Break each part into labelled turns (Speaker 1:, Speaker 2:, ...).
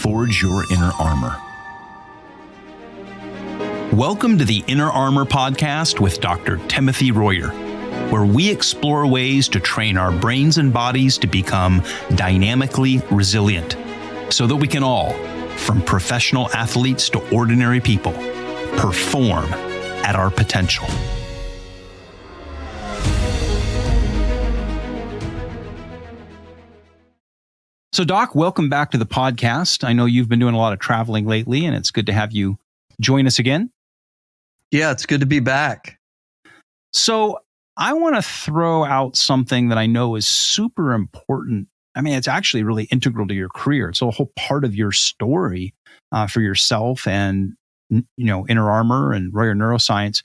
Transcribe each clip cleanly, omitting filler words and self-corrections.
Speaker 1: forge your inner armor. Welcome to the Inner Armor Podcast with Dr. Timothy Royer, where we explore ways to train our brains and bodies to become dynamically resilient so that we can all, from professional athletes to ordinary people, perform at our potential. So, Doc, welcome back to the podcast. I know you've been doing a lot of traveling lately, and it's good to have you join us again.
Speaker 2: Yeah, it's good to be back.
Speaker 1: So, I want to throw out something that I know is super important. I mean, it's actually really integral to your career. It's a whole part of your story for yourself and, Inner Armor and Royer Neuroscience.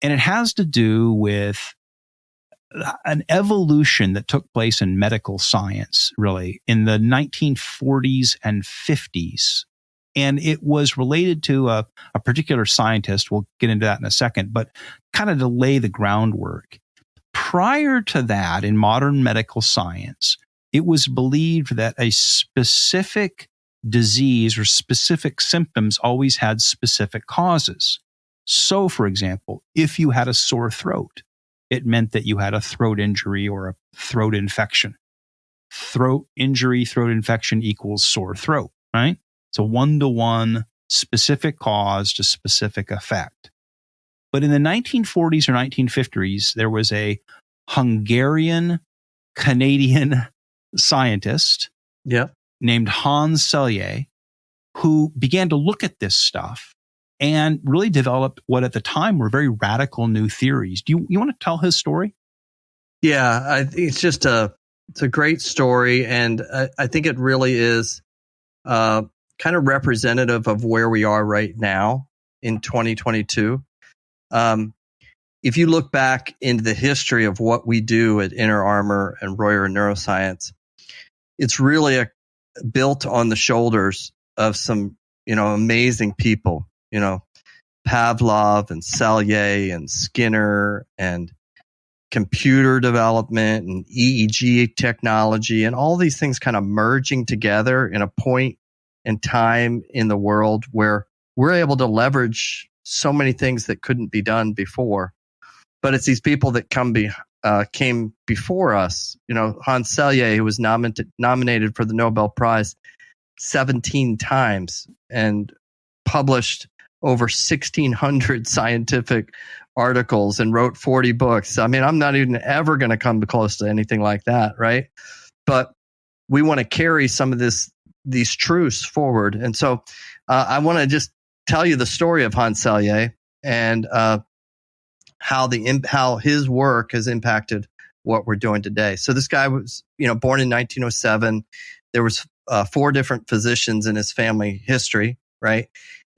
Speaker 1: And it has to do with an evolution that took place in medical science, really, in the 1940s and 50s. And it was related to a particular scientist. We'll get into that in a second, but kind of to lay the groundwork. Prior to that, in modern medical science, it was believed that a specific disease or specific symptoms always had specific causes. So, for example, if you had a sore throat, it meant that you had a throat injury or a throat infection. Throat injury, throat infection equals sore throat, right? It's a one-to-one specific cause to specific effect. But in the 1940s or 1950s, there was a Hungarian-Canadian scientist named Hans Selye who began to look at this stuff and really developed what at the time were very radical new theories. Do you want to tell his story?
Speaker 2: Yeah, I think it's a great story, and I think it really is kind of representative of where we are right now in 2022. If you look back into the history of what we do at Inner Armor and Royer Neuroscience, it's really built on the shoulders of some amazing people. Pavlov and Selye and Skinner and computer development and EEG technology and all these things kind of merging together in a point in time in the world where we're able to leverage so many things that couldn't be done before. But it's these people that came before us. Hans Selye, who was nominated for the Nobel Prize 17 times and published over 1,600 scientific articles and wrote 40 books. I mean, I'm not even ever going to come close to anything like that, right? But we want to carry some of these truths forward. And so I want to just tell you the story of Hans Selye and how his work has impacted what we're doing today. So this guy was, born in 1907. There was 4 different physicians in his family history, right?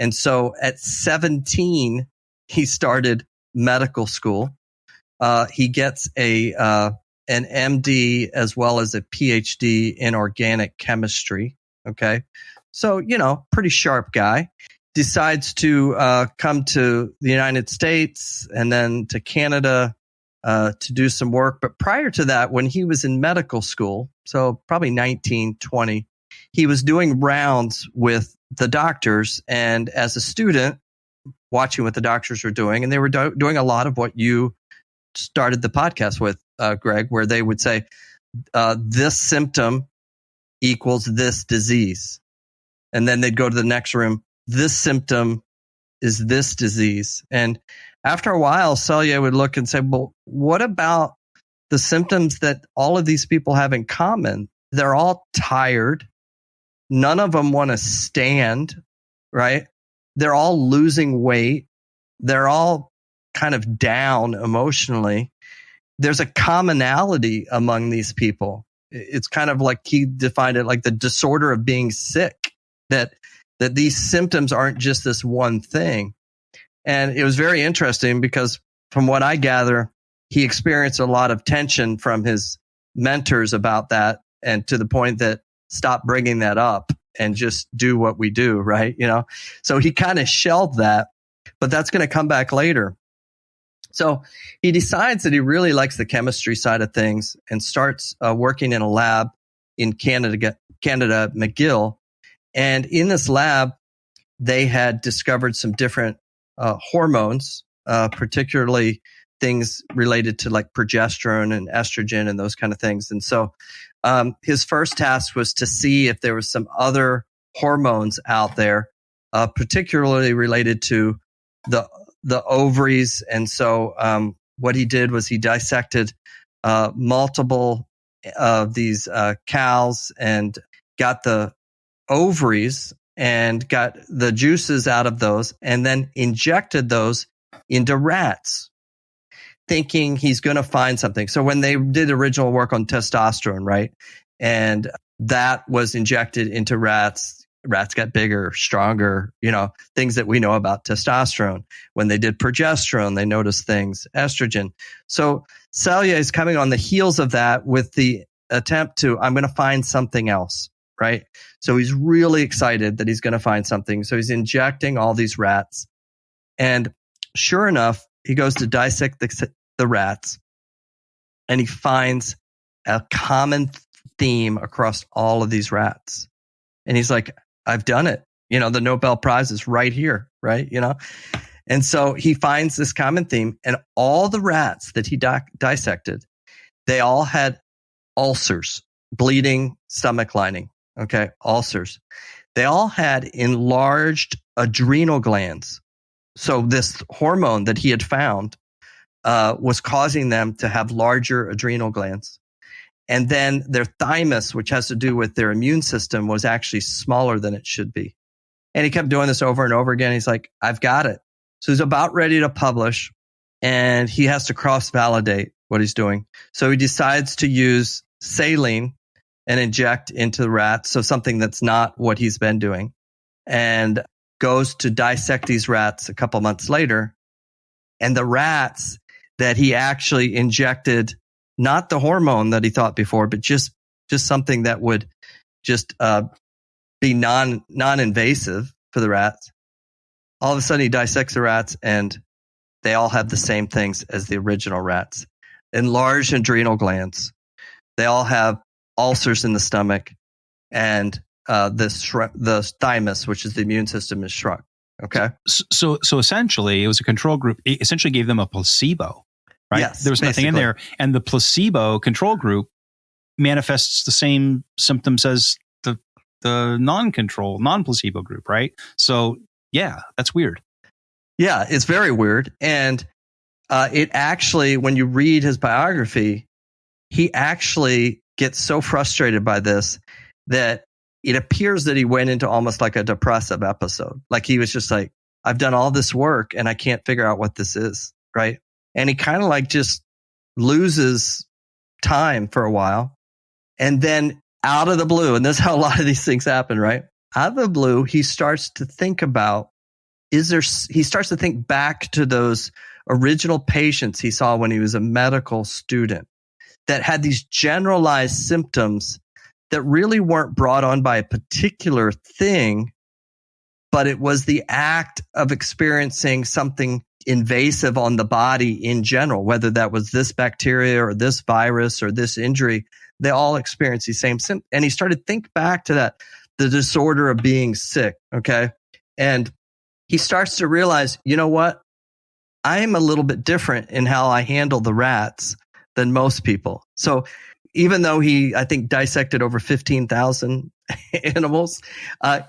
Speaker 2: And so at 17, he started medical school. He gets an MD as well as a PhD in organic chemistry. Okay. So, pretty sharp guy. Decides to come to the United States and then to Canada to do some work. But prior to that, when he was in medical school, so probably 19, 20, he was doing rounds with the doctors and as a student watching what the doctors were doing. And they were doing a lot of what you started the podcast with, Greg, where they would say, this symptom equals this disease. And then they'd go to the next room. This symptom is this disease. And after a while, Selye would look and say, well, what about the symptoms that all of these people have in common? They're all tired. None of them want to stand, right? They're all losing weight. They're all kind of down emotionally. There's a commonality among these people. It's kind of like he defined it like the disorder of being sick, that these symptoms aren't just this one thing. And it was very interesting because from what I gather, he experienced a lot of tension from his mentors about that, and to the point that stop bringing that up and just do what we do, right? So he kind of shelved that, but that's going to come back later. So he decides that he really likes the chemistry side of things and starts working in a lab in Canada, McGill. And in this lab, they had discovered some different hormones, particularly things related to like progesterone and estrogen and those kind of things. And so his first task was to see if there was some other hormones out there, particularly related to the ovaries. And so what he did was he dissected multiple of these cows and got the ovaries and got the juices out of those and then injected those into rats, thinking he's going to find something. So when they did original work on testosterone, right, and that was injected into rats, rats got bigger, stronger, things that we know about testosterone. When they did progesterone, they noticed things, estrogen. So Selye is coming on the heels of that with the attempt to, I'm going to find something else, right? So he's really excited that he's going to find something. So he's injecting all these rats. And sure enough, he goes to dissect the rats and he finds a common theme across all of these rats. And he's like, I've done it. The Nobel Prize is right here, right? And so he finds this common theme, and all the rats that he dissected, they all had ulcers, bleeding stomach lining, okay, ulcers. They all had enlarged adrenal glands. So this hormone that he had found was causing them to have larger adrenal glands. And then their thymus, which has to do with their immune system, was actually smaller than it should be. And he kept doing this over and over again. He's like, I've got it. So he's about ready to publish, and he has to cross-validate what he's doing. So he decides to use saline and inject into the rats, so something that's not what he's been doing, and goes to dissect these rats a couple months later. And the rats that he actually injected, not the hormone that he thought before, but just something that would just be non-invasive for the rats. All of a sudden he dissects the rats and they all have the same things as the original rats. Enlarged adrenal glands. They all have ulcers in the stomach, and the thymus, which is the immune system, is shrunk. Okay.
Speaker 1: So essentially it was a control group. It essentially gave them a placebo. Right?
Speaker 2: Yes,
Speaker 1: there was nothing in there. And the placebo control group manifests the same symptoms as the non-placebo group, right? So yeah, that's weird.
Speaker 2: Yeah, it's very weird. And it actually, when you read his biography, he actually gets so frustrated by this that it appears that he went into almost like a depressive episode. Like he was just like, I've done all this work and I can't figure out what this is, right? And he kind of like just loses time for a while. And then out of the blue, and this is how a lot of these things happen, right? Out of the blue, he starts to think about, he starts to think back to those original patients he saw when he was a medical student that had these generalized symptoms that really weren't brought on by a particular thing, but it was the act of experiencing something invasive on the body in general, whether that was this bacteria or this virus or this injury. They all experience these same symptoms. And he started to think back to that, the disorder of being sick, okay? And he starts to realize, you know what? I am a little bit different in how I handle the rats than most people. So even though he, I think, dissected over 15,000 animals,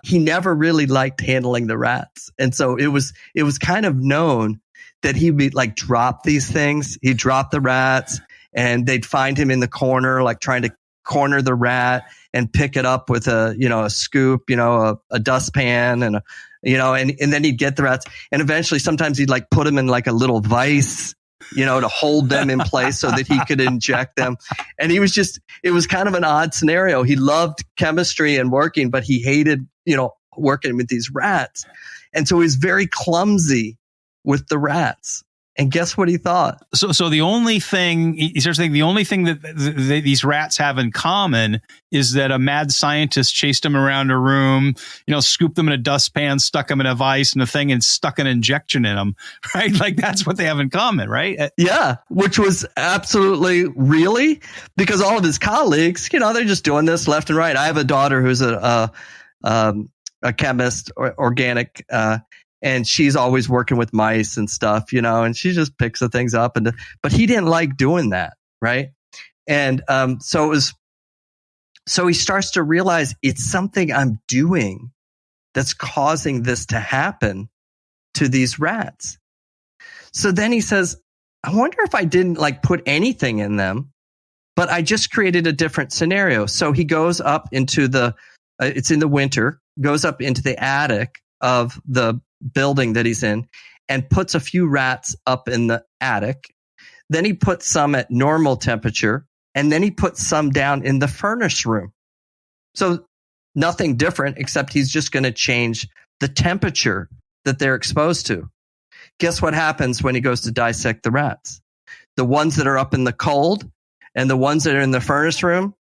Speaker 2: he never really liked handling the rats. And so it was kind of known that he'd be like drop these things. He'd drop the rats and they'd find him in the corner, like trying to corner the rat and pick it up with a scoop, a dustpan and and then he'd get the rats. And eventually sometimes he'd like put them in like a little vise, to hold them in place so that he could inject them. And it was kind of an odd scenario. He loved chemistry and working, but he hated, working with these rats. And so he's very clumsy with the rats. And guess what he thought?
Speaker 1: So the only thing he starts thinking, the only thing that these rats have in common is that a mad scientist chased them around a room, scooped them in a dustpan, stuck them in a vise and a thing, and stuck an injection in them, right? Like that's what they have in common, right?
Speaker 2: Yeah, which was absolutely really because all of his colleagues, they're just doing this left and right. I have a daughter who's a a chemist, organic, and she's always working with mice and stuff, and she just picks the things up. But he didn't like doing that, right? And so he starts to realize it's something I'm doing that's causing this to happen to these rats. So then he says, I wonder if I didn't put anything in them, but I just created a different scenario. So he goes up into it's in the winter, goes up into the attic of the building that he's in and puts a few rats up in the attic. Then he puts some at normal temperature, and then he puts some down in the furnace room. So nothing different, except he's just going to change the temperature that they're exposed to. Guess what happens when he goes to dissect the rats? The ones that are up in the cold and the ones that are in the furnace room,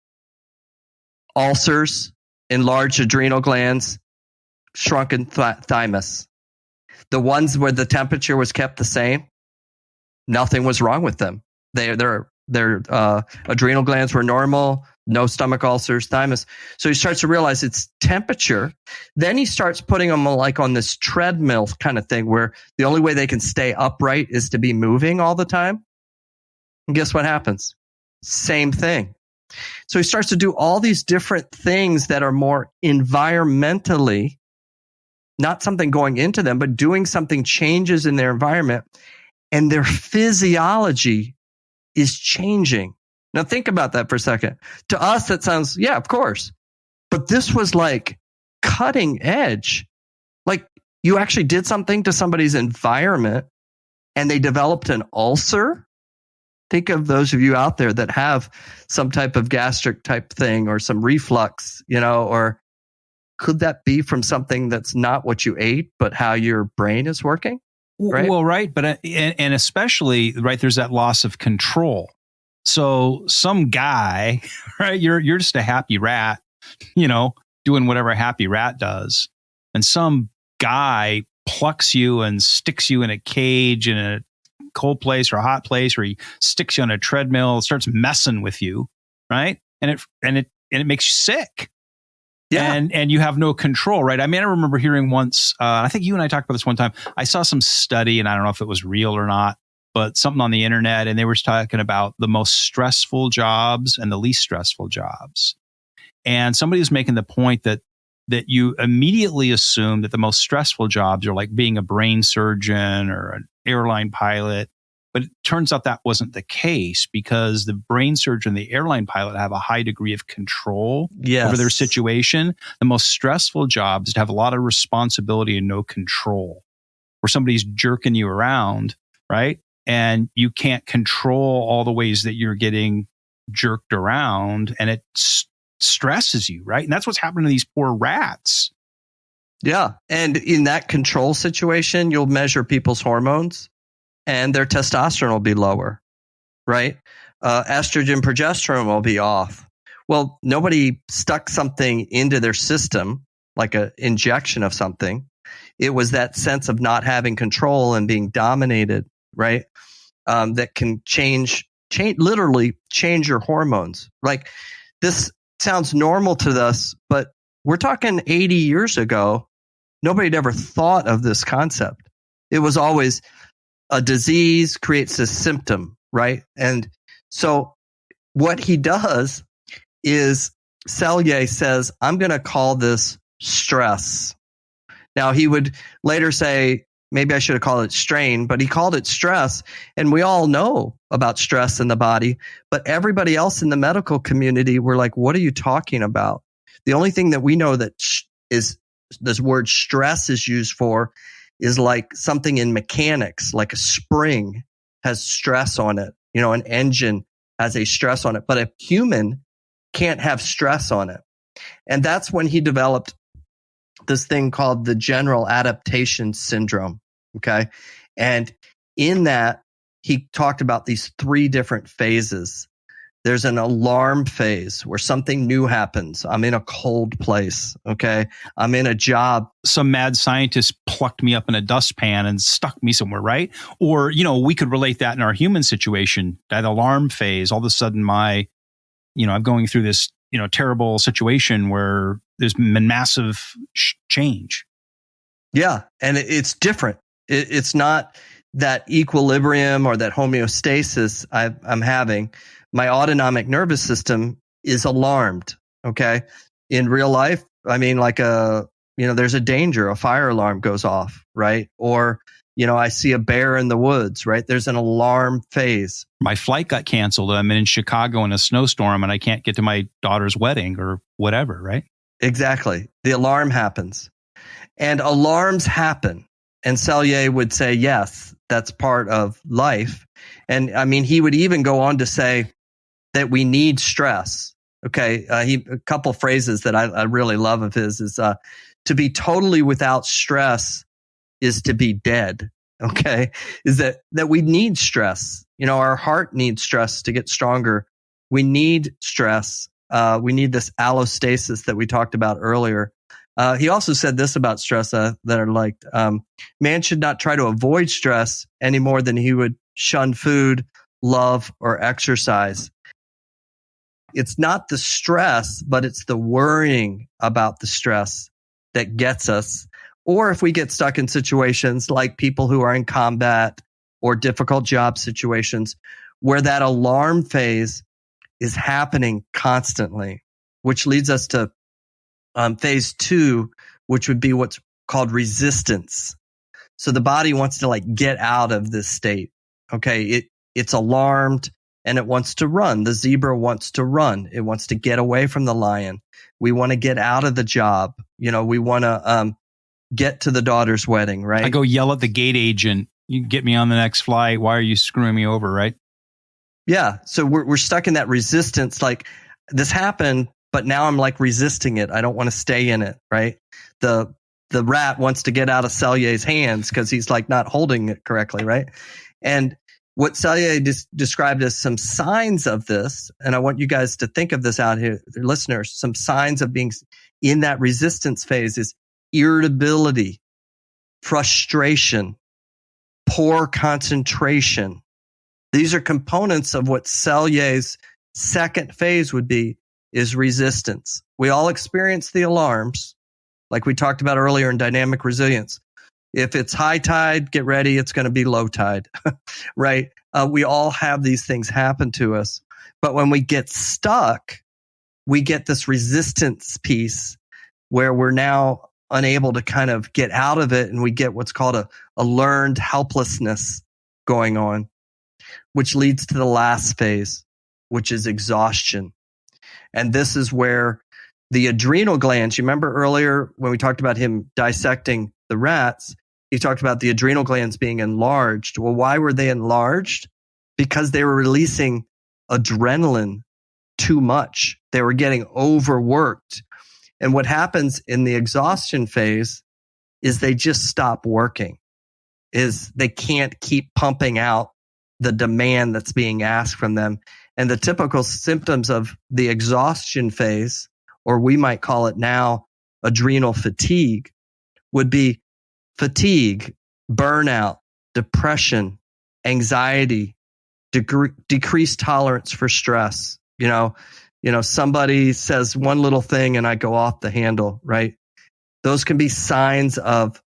Speaker 2: ulcers, enlarged adrenal glands, shrunken thymus. The ones where the temperature was kept the same, nothing was wrong with them. Their adrenal glands were normal, no stomach ulcers, thymus. So he starts to realize it's temperature. Then he starts putting them on this treadmill kind of thing where the only way they can stay upright is to be moving all the time. And guess what happens? Same thing. So he starts to do all these different things that are more environmentally, not something going into them, but doing something changes in their environment, and their physiology is changing. Now think about that for a second. To us, that sounds, yeah, of course. But this was cutting edge. You actually did something to somebody's environment and they developed an ulcer. Think of those of you out there that have some type of gastric type thing or some reflux, or could that be from something that's not what you ate, but how your brain is working? Right?
Speaker 1: Well, right. But, and especially, right, there's that loss of control. So some guy, right, you're just a happy rat, doing whatever a happy rat does. And some guy plucks you and sticks you in a cage in a cold place or a hot place, or he sticks you on a treadmill, starts messing with you, right? And it makes you sick. Yeah. And you have no control, right? I mean, I remember hearing once, I think you and I talked about this one time. I saw some study, and I don't know if it was real or not, but something on the internet, and they were talking about the most stressful jobs and the least stressful jobs. And somebody was making the point that you immediately assume that the most stressful jobs are like being a brain surgeon or an airline pilot. But it turns out that wasn't the case, because the brain surgeon and the airline pilot have a high degree of control over their situation. The most stressful jobs have a lot of responsibility and no control, where somebody's jerking you around, right? And you can't control all the ways that you're getting jerked around, and it stresses you, right? And that's what's happening to these poor rats.
Speaker 2: Yeah. And in that control situation, you'll measure people's hormones and their testosterone will be lower, right? Estrogen, progesterone will be off. Well, nobody stuck something into their system, like an injection of something. It was that sense of not having control and being dominated, right? That can literally change your hormones. This sounds normal to us, but we're talking 80 years ago. Nobody had ever thought of this concept. It was always a disease creates a symptom, right? And so what he does is Selye says, I'm going to call this stress. Now, he would later say, maybe I should have called it strain, but he called it stress. And we all know about stress in the body, but everybody else in the medical community were like, what are you talking about? The only thing that we know that is this word stress is used for is like something in mechanics, like a spring has stress on it. An engine has a stress on it, but a human can't have stress on it. And that's when he developed this thing called the general adaptation syndrome. Okay. And in that, he talked about these 3 different phases. There's an alarm phase where something new happens. I'm in a cold place. Okay. I'm in a job.
Speaker 1: Some mad scientist plucked me up in a dustpan and stuck me somewhere, right? Or, we could relate that in our human situation, that alarm phase. All of a sudden I'm going through this, terrible situation where there's been massive change.
Speaker 2: Yeah. And it's different. It's not that equilibrium or that homeostasis I'm having. My autonomic nervous system is alarmed. Okay. In real life, I mean, like there's a danger, a fire alarm goes off, right? Or, I see a bear in the woods, right? There's an alarm phase.
Speaker 1: My flight got canceled. I'm in Chicago in a snowstorm and I can't get to my daughter's wedding or whatever, right?
Speaker 2: Exactly. The alarm happens. And alarms happen. And Selye would say, yes, that's part of life. And I mean, he would even go on to say that we need stress. Okay. A couple phrases that I really love of his is to be totally without stress is to be dead. Okay. Is that we need stress. Our heart needs stress to get stronger. We need stress. We need this allostasis that we talked about earlier. He also said this about stress that I liked. Man should not try to avoid stress any more than he would shun food, love, or exercise. It's not the stress, but it's the worrying about the stress that gets us. Or if we get stuck in situations like people who are in combat or difficult job situations where that alarm phase is happening constantly, which leads us to phase 2, which would be what's called resistance. So the body wants to get out of this state. Okay. It's alarmed and it wants to run. The zebra wants to run. It wants to get away from the lion. We want to get out of the job. We want to get to the daughter's wedding, right?
Speaker 1: I go yell at the gate agent. You can get me on the next flight. Why are you screwing me over, right?
Speaker 2: Yeah. So we're stuck in that resistance. Like this happened, but now I'm resisting it. I don't want to stay in it, right? The rat wants to get out of Selye's hands because he's not holding it correctly, right? And what Selye described as some signs of this, and I want you guys to think of this out here, listeners, some signs of being in that resistance phase is irritability, frustration, poor concentration. These are components of what Selye's second phase would be, is resistance. We all experience the alarms, like we talked about earlier in dynamic resilience. If it's high tide, get ready, it's going to be low tide, right? We all have these things happen to us. But when we get stuck, we get this resistance piece where we're now unable to kind of get out of it, and we get what's called a learned helplessness going on, which leads to the last phase, which is exhaustion. And this is where the adrenal glands, you remember earlier when we talked about him dissecting the rats, he talked about the adrenal glands being enlarged. Well, why were they enlarged? Because they were releasing adrenaline too much. They were getting overworked. And what happens in the exhaustion phase is they just stop working, is they can't keep pumping out the demand that's being asked from them. And the typical symptoms of the exhaustion phase, or we might call it now adrenal fatigue, would be fatigue, burnout, depression, anxiety, decreased tolerance for stress. Somebody says one little thing and I go off the handle, right? Those can be signs of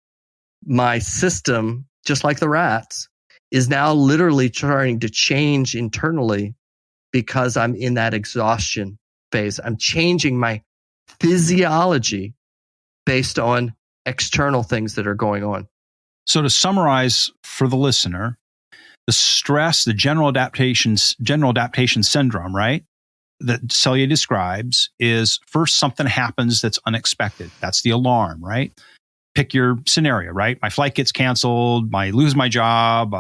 Speaker 2: my system, just like the rats, is now literally trying to change internally because I'm in that exhaustion phase. I'm changing my physiology based on external things that are going on.
Speaker 1: So to summarize for the listener, the stress, the general adaptation syndrome, right, that Selye describes is first something happens that's unexpected. That's the alarm, right? Pick your scenario, right? My flight gets canceled, I lose my job,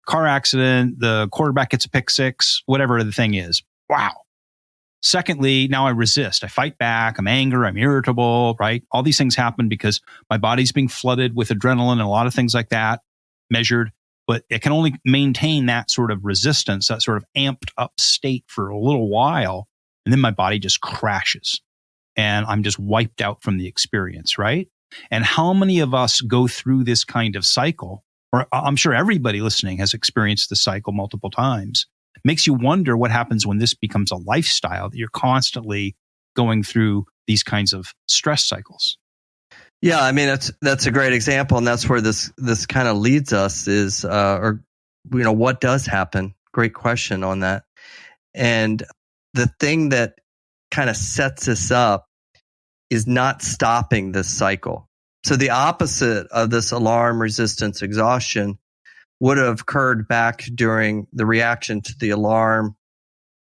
Speaker 1: car accident, the quarterback gets a pick six, whatever the thing is. Wow. Secondly, now I resist. I fight back. I'm angry. I'm irritable, right? All these things happen because my body's being flooded with adrenaline and a lot of things like that measured, but it can only maintain that sort of resistance, that sort of amped up state for a little while. And then my body just crashes and I'm just wiped out from the experience, right? And how many of us go through this kind of cycle? Or I'm sure everybody listening has experienced the cycle multiple times. Makes you wonder what happens when this becomes a lifestyle that you're constantly going through these kinds of stress cycles.
Speaker 2: Yeah, I mean that's a great example, and that's where this kind of leads us is, what does happen? Great question on that. And the thing that kind of sets us up is not stopping this cycle. So the opposite of this alarm, resistance, exhaustion would have occurred back during the reaction to the alarm,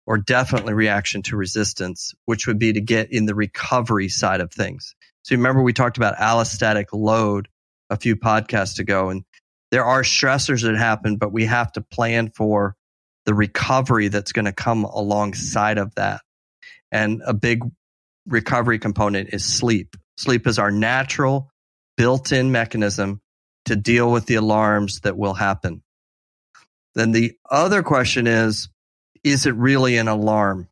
Speaker 2: or definitely reaction to resistance, which would be to get in the recovery side of things. So remember we talked about allostatic load a few podcasts ago, and there are stressors that happen, but we have to plan for the recovery that's going to come alongside of that. And a big recovery component is sleep. Sleep is our natural built-in mechanism to deal with the alarms that will happen. Then the other question is it really an alarm?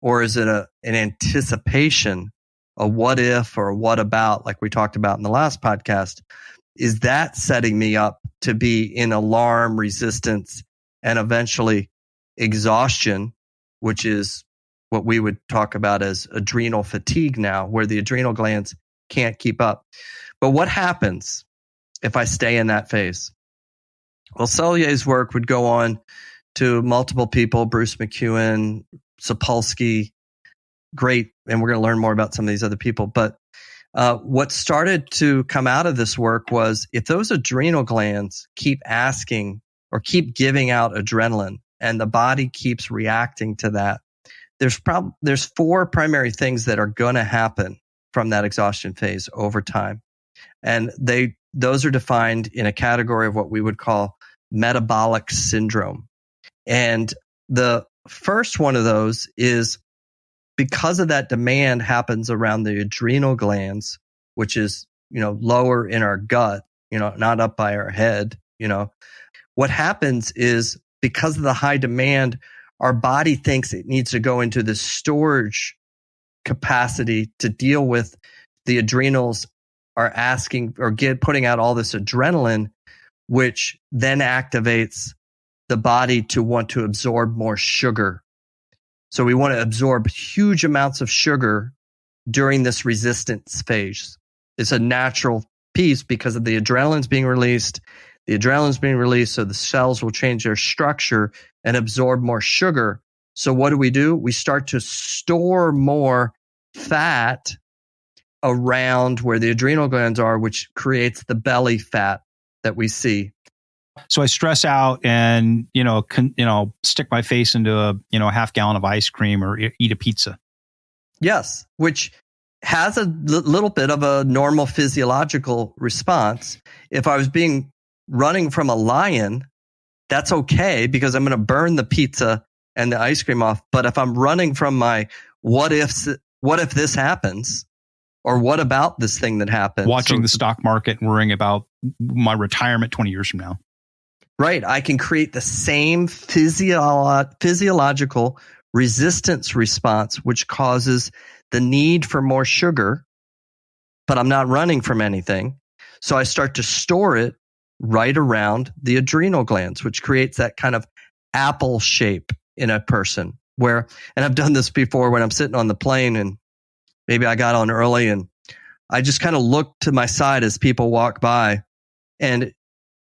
Speaker 2: Or is it an anticipation, a what if or what about, like we talked about in the last podcast? Is that setting me up to be in alarm, resistance, and eventually exhaustion, which is what we would talk about as adrenal fatigue now, where the adrenal glands can't keep up. But what happens if I stay in that phase? Well, Selye's work would go on to multiple people, Bruce McEwen, Sapolsky, great, and we're going to learn more about some of these other people. But what started to come out of this work was if those adrenal glands keep asking or keep giving out adrenaline and the body keeps reacting to that, there's four primary things that are going to happen from that exhaustion phase over time. And those are defined in a category of what we would call metabolic syndrome. And the first one of those is because of that demand happens around the adrenal glands, which is, lower in our gut, not up by our head. What happens is because of the high demand, our body thinks it needs to go into the storage capacity to deal with the adrenals are asking or putting out all this adrenaline, which then activates the body to want to absorb more sugar. So we want to absorb huge amounts of sugar during this resistance phase. It's a natural piece because of the adrenaline's being released. The adrenaline's being released, so the cells will change their structure and absorb more sugar. So what do? We start to store more fat around where the adrenal glands are, which creates the belly fat that we see.
Speaker 1: So I stress out and, stick my face into a half gallon of ice cream or eat a pizza.
Speaker 2: Yes, which has a little bit of a normal physiological response. If I was running from a lion, that's okay because I'm going to burn the pizza and the ice cream off. But if I'm running from my what if this happens, or what about this thing that happened?
Speaker 1: Watching the stock market and worrying about my retirement 20 years from now.
Speaker 2: Right. I can create the same physiological resistance response, which causes the need for more sugar, but I'm not running from anything. So I start to store it right around the adrenal glands, which creates that kind of apple shape in a person and I've done this before when I'm sitting on the plane and maybe I got on early and I just kind of look to my side as people walk by. And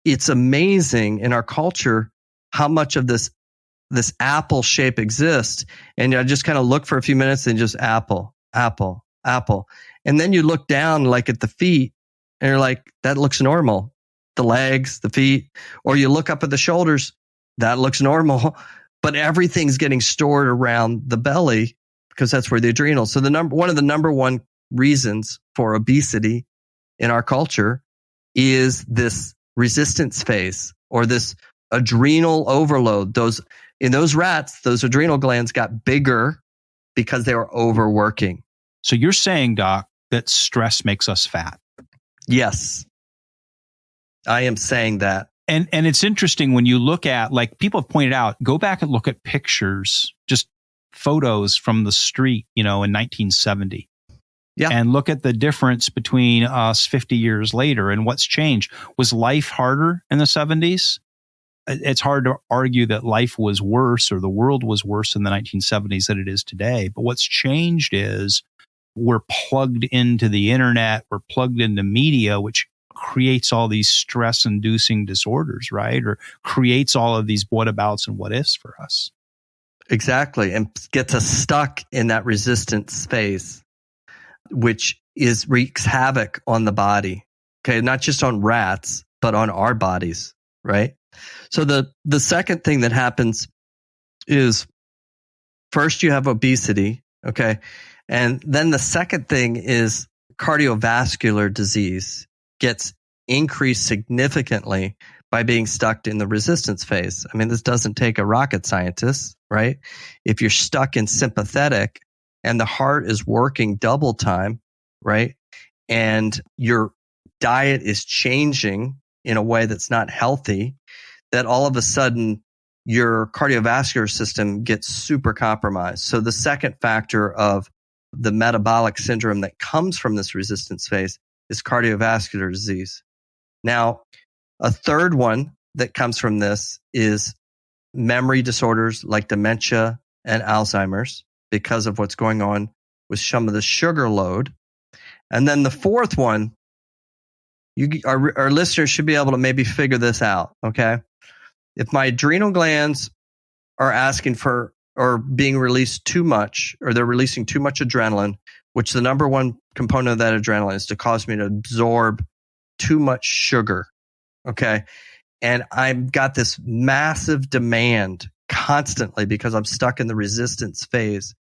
Speaker 2: it's amazing in our culture how much of this apple shape exists. And I just kind of look for a few minutes and just apple, apple, apple. And then you look down like at the feet and you're like, that looks normal. The legs, the feet, or you look up at the shoulders, that looks normal. But everything's getting stored around the belly because that's where the adrenals. So one of the number one reasons for obesity in our culture is this resistance phase or this adrenal overload. In those rats, those adrenal glands got bigger because they were overworking.
Speaker 1: So you're saying, Doc, that stress makes us fat?
Speaker 2: Yes, I am saying that.
Speaker 1: And it's interesting when you look at, like people have pointed out, go back and look at pictures, just photos from the street, in 1970.
Speaker 2: Yeah.
Speaker 1: And look at the difference between us 50 years later and what's changed. Was life harder in the 70s? It's hard to argue that life was worse or the world was worse in the 1970s than it is today. But what's changed is we're plugged into the internet, we're plugged into media, which creates all these stress inducing disorders, right? Or creates all of these whatabouts and what ifs for us.
Speaker 2: Exactly. And gets us stuck in that resistance phase, which wreaks havoc on the body. Okay. Not just on rats, but on our bodies, right? So the second thing that happens is first you have obesity. Okay. And then the second thing is cardiovascular disease gets increased significantly by being stuck in the resistance phase. I mean, this doesn't take a rocket scientist, right? If you're stuck in sympathetic and the heart is working double time, right? And your diet is changing in a way that's not healthy, that all of a sudden your cardiovascular system gets super compromised. So the second factor of the metabolic syndrome that comes from this resistance phase is cardiovascular disease. Now, a third one that comes from this is memory disorders like dementia and Alzheimer's because of what's going on with some of the sugar load. And then the fourth one, our listeners should be able to maybe figure this out, okay? If my adrenal glands are asking for or being released too much, or they're releasing too much adrenaline, which the number one component of that adrenaline is to cause me to absorb too much sugar, okay? And I've got this massive demand constantly because I'm stuck in the resistance phase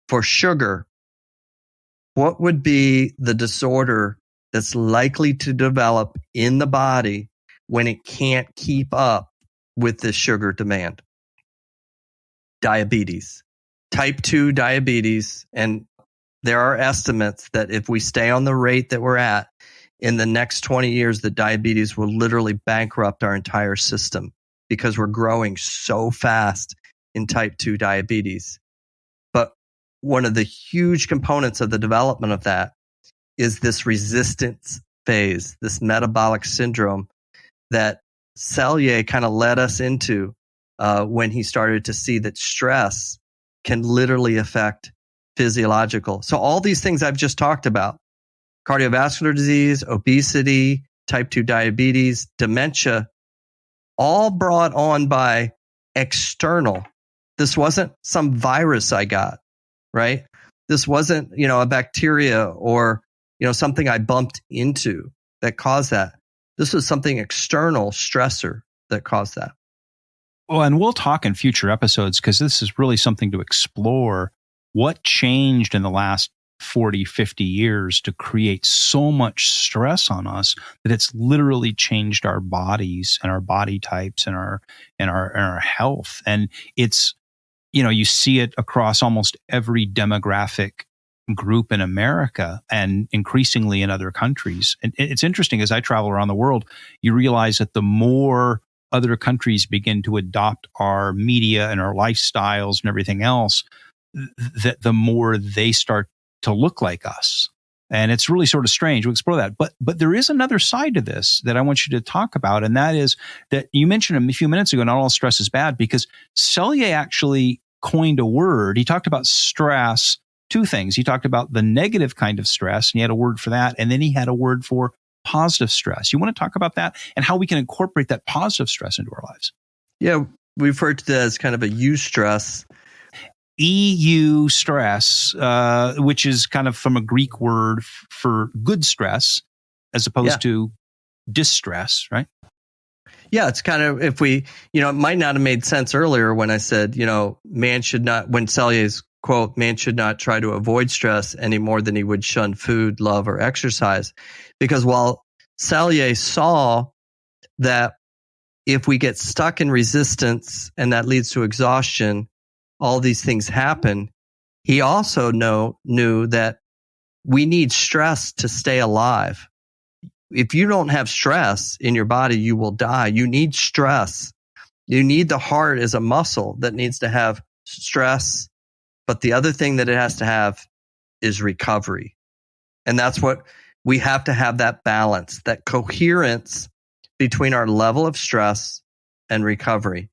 Speaker 2: for sugar. What would be the disorder that's likely to develop in the body when it can't keep up with this sugar demand? Diabetes, type 2 diabetes. And there are estimates that if we stay on the rate that we're at, in the next 20 years, the diabetes will literally bankrupt our entire system because we're growing so fast in type 2 diabetes. But one of the huge components of the development of that is this resistance phase, this metabolic syndrome that Selye kind of led us into when he started to see that stress can literally affect physiological. So all these things I've just talked about, cardiovascular disease, obesity, type 2 diabetes, dementia, all brought on by external. This wasn't some virus I got, right? This wasn't, a bacteria or, something I bumped into that caused that. This was something external stressor that caused that.
Speaker 1: Well, and we'll talk in future episodes because this is really something to explore. What changed in the last 40, 50 years to create so much stress on us that it's literally changed our bodies and our body types and our health. And it's, you see it across almost every demographic group in America and increasingly in other countries. And it's interesting, as I travel around the world, you realize that the more other countries begin to adopt our media and our lifestyles and everything else, that the more they start to look like us. And it's really sort of strange. We'll explore that. But there is another side to this that I want you to talk about. And that is that you mentioned a few minutes ago, not all stress is bad, because Selye actually coined a word. He talked about stress, two things. He talked about the negative kind of stress, and he had a word for that. And then he had a word for positive stress. You want to talk about that and how we can incorporate that positive stress into our lives?
Speaker 2: Yeah, we refer to that as kind of a eustress.
Speaker 1: EU stress, which is kind of from a Greek word for good stress, as opposed to distress, right?
Speaker 2: Yeah, it's kind of, if we, it might not have made sense earlier when I said, man should not, when Selye's quote, man should not try to avoid stress any more than he would shun food, love, or exercise. Because while Selye saw that if we get stuck in resistance and that leads to exhaustion, all these things happen, he also knew that we need stress to stay alive. If you don't have stress in your body, you will die. You need stress. You need the heart as a muscle that needs to have stress. But the other thing that it has to have is recovery. And that's what we have to have, that balance, that coherence between our level of stress and recovery.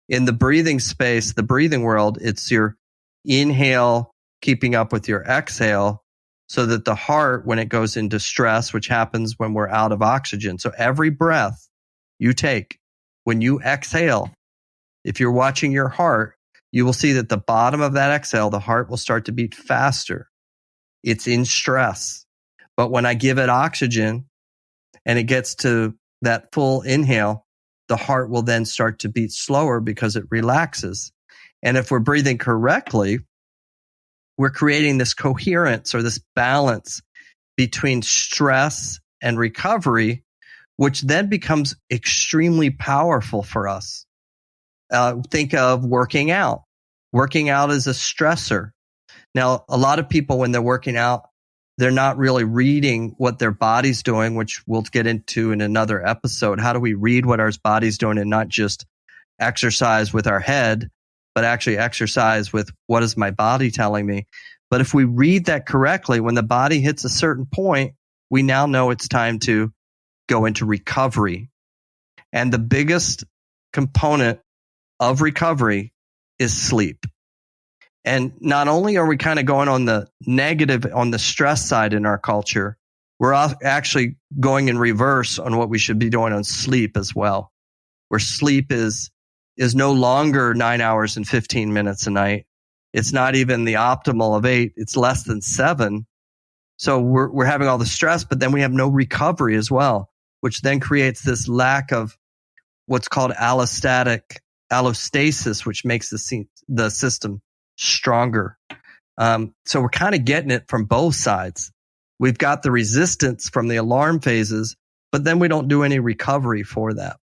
Speaker 2: In the breathing space, the breathing world, it's your inhale keeping up with your exhale. so that the heart, when it goes into stress, which happens when we're out of oxygen. So every breath you take, when you exhale, if you're watching your heart, you will see that the bottom of that exhale, the heart will start to beat faster. It's in stress. But when I give it oxygen and it gets to that full inhale, the heart will then start to beat slower because it relaxes. And if we're breathing correctly, we're creating this coherence or this balance between stress and recovery, which then becomes extremely powerful for us. Think of working out. Working out is a stressor. Now, a lot of people, when they're working out, they're not really reading what their body's doing, which we'll get into in another episode. How do we read what our body's doing and not just exercise with our head, but actually exercise with what is my body telling me? But if we read that correctly, when the body hits a certain point, we now know it's time to go into recovery. And the biggest component of recovery is sleep. And not only are we kind of going on the negative, on the stress side in our culture, we're actually going in reverse on what we should be doing on sleep as well, where sleep is no longer 9 hours and 15 minutes a night. It's not even the optimal of 8. It's less than 7. So we're having all the stress, but then we have no recovery as well, which then creates this lack of what's called allostasis, which makes the system stronger. So we're kind of getting it from both sides. We've got the resistance from the alarm phases, but then we don't do any recovery for that.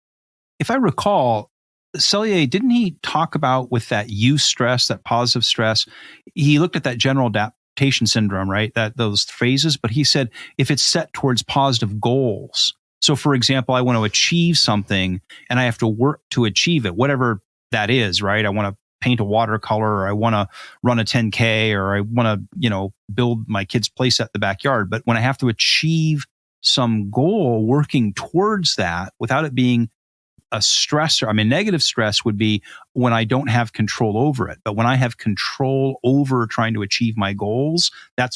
Speaker 1: If I recall, Selye, didn't he talk about with that eustress, that positive stress, he looked at that general adaptation syndrome, right? Those phases, but he said if it's set towards positive goals. So for example, I want to achieve something and I have to work to achieve it, whatever that is, right? I want to paint a watercolor, or I want to run a 10K, or I want to, build my kid's place at the backyard. But when I have to achieve some goal, working towards that without it being a stressor. I mean, negative stress would be when I don't have control over it. But when I have control over trying to achieve my goals, that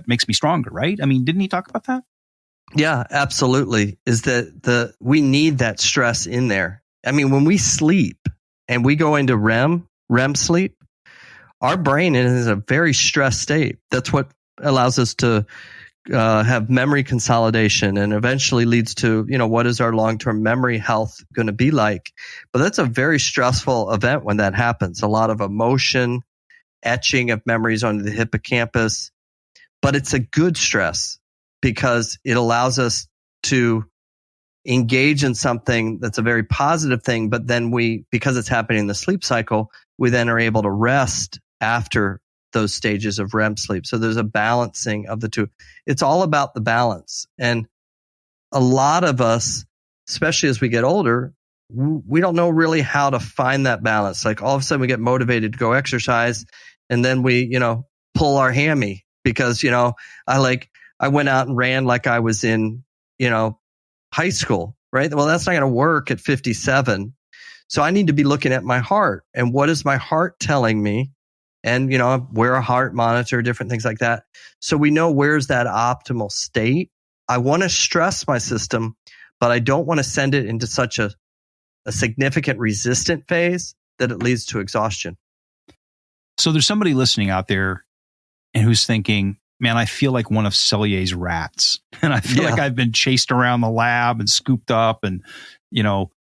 Speaker 1: makes me stronger, right? I mean, didn't he talk about that?
Speaker 2: Yeah, absolutely. Is that we need that stress in there. I mean, when we sleep and we go into REM sleep, our brain is in a very stressed state. That's what allows us to have memory consolidation and eventually leads to, what is our long-term memory health going to be like? But that's a very stressful event when that happens. A lot of emotion, etching of memories onto the hippocampus. But it's a good stress because it allows us to engage in something that's a very positive thing. But then because it's happening in the sleep cycle, we then are able to rest after those stages of REM sleep. So there's a balancing of the two. It's all about the balance. And a lot of us, especially as we get older, we don't know really how to find that balance. Like all of a sudden we get motivated to go exercise and then we, pull our hammy because, I went out and ran like I was in, high school, right? Well, that's not going to work at 57. So I need to be looking at my heart and what is my heart telling me? And, wear a heart monitor, different things like that. So we know where's that optimal state. I want to stress my system, but I don't want to send it into such a significant resistant phase that it leads to exhaustion.
Speaker 1: So there's somebody listening out there and who's thinking, man, I feel like one of Selye's rats. And I feel like I've been chased around the lab and scooped up and,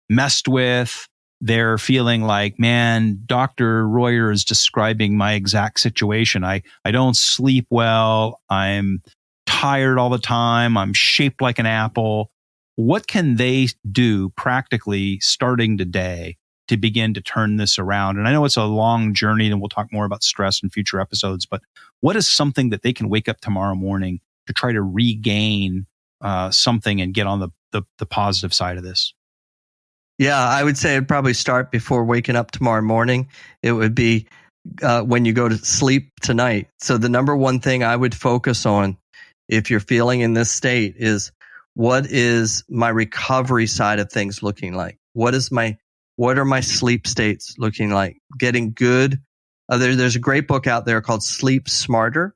Speaker 1: messed with. They're feeling like, man, Dr. Royer is describing my exact situation. I don't sleep well. I'm tired all the time. I'm shaped like an apple. What can they do practically starting today to begin to turn this around? And I know it's a long journey and we'll talk more about stress in future episodes, but what is something that they can wake up tomorrow morning to try to regain something and get on the positive side of this?
Speaker 2: Yeah, I would say it'd probably start before waking up tomorrow morning. It would be when you go to sleep tonight. So the number one thing I would focus on if you're feeling in this state is what is my recovery side of things looking like? What are my sleep states looking like? Getting good. There's a great book out there called Sleep Smarter.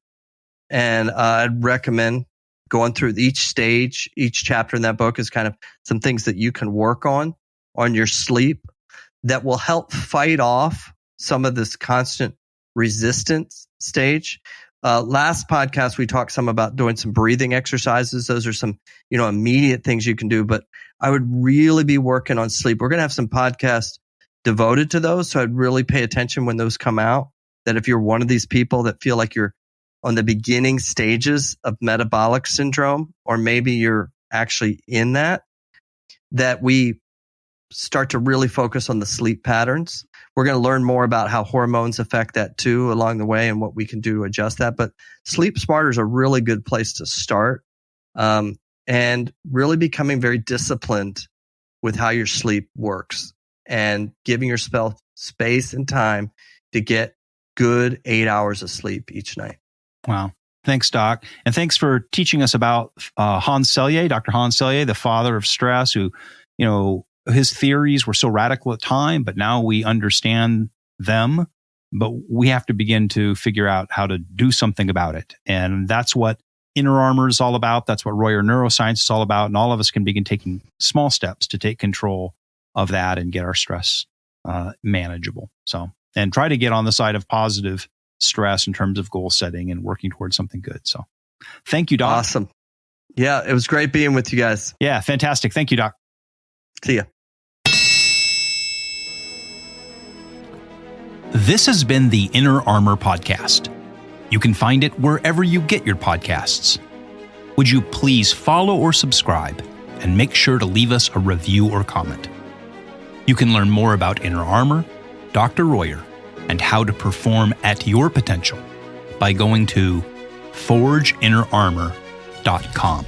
Speaker 2: And I'd recommend going through each stage, each chapter in that book is kind of some things that you can work on your sleep that will help fight off some of this constant resistance stage. Last podcast, we talked some about doing some breathing exercises. Those are some, immediate things you can do, but I would really be working on sleep. We're going to have some podcasts devoted to those. So I'd really pay attention when those come out, that if you're one of these people that feel like you're on the beginning stages of metabolic syndrome, or maybe you're actually in that we start to really focus on the sleep patterns. We're going to learn more about how hormones affect that too along the way and what we can do to adjust that. But Sleep Smarter is a really good place to start, and really becoming very disciplined with how your sleep works and giving yourself space and time to get good 8 hours of sleep each night.
Speaker 1: Wow. Thanks, Doc. And thanks for teaching us about Hans Selye, Dr. Hans Selye, the father of stress, who, his theories were so radical at the time, but now we understand them. But we have to begin to figure out how to do something about it. And that's what Inner Armor is all about. That's what Royer Neuroscience is all about. And all of us can begin taking small steps to take control of that and get our stress manageable. So, and try to get on the side of positive stress in terms of goal setting and working towards something good. So thank you, Doc.
Speaker 2: Awesome. Yeah, it was great being with you guys.
Speaker 1: Yeah, fantastic. Thank you, Doc.
Speaker 2: See ya.
Speaker 1: This has been the Inner Armor Podcast. You can find it wherever you get your podcasts. Would you please follow or subscribe, and make sure to leave us a review or comment. You can learn more about Inner Armor, Dr. Royer, and how to perform at your potential by going to forgeinnerarmor.com.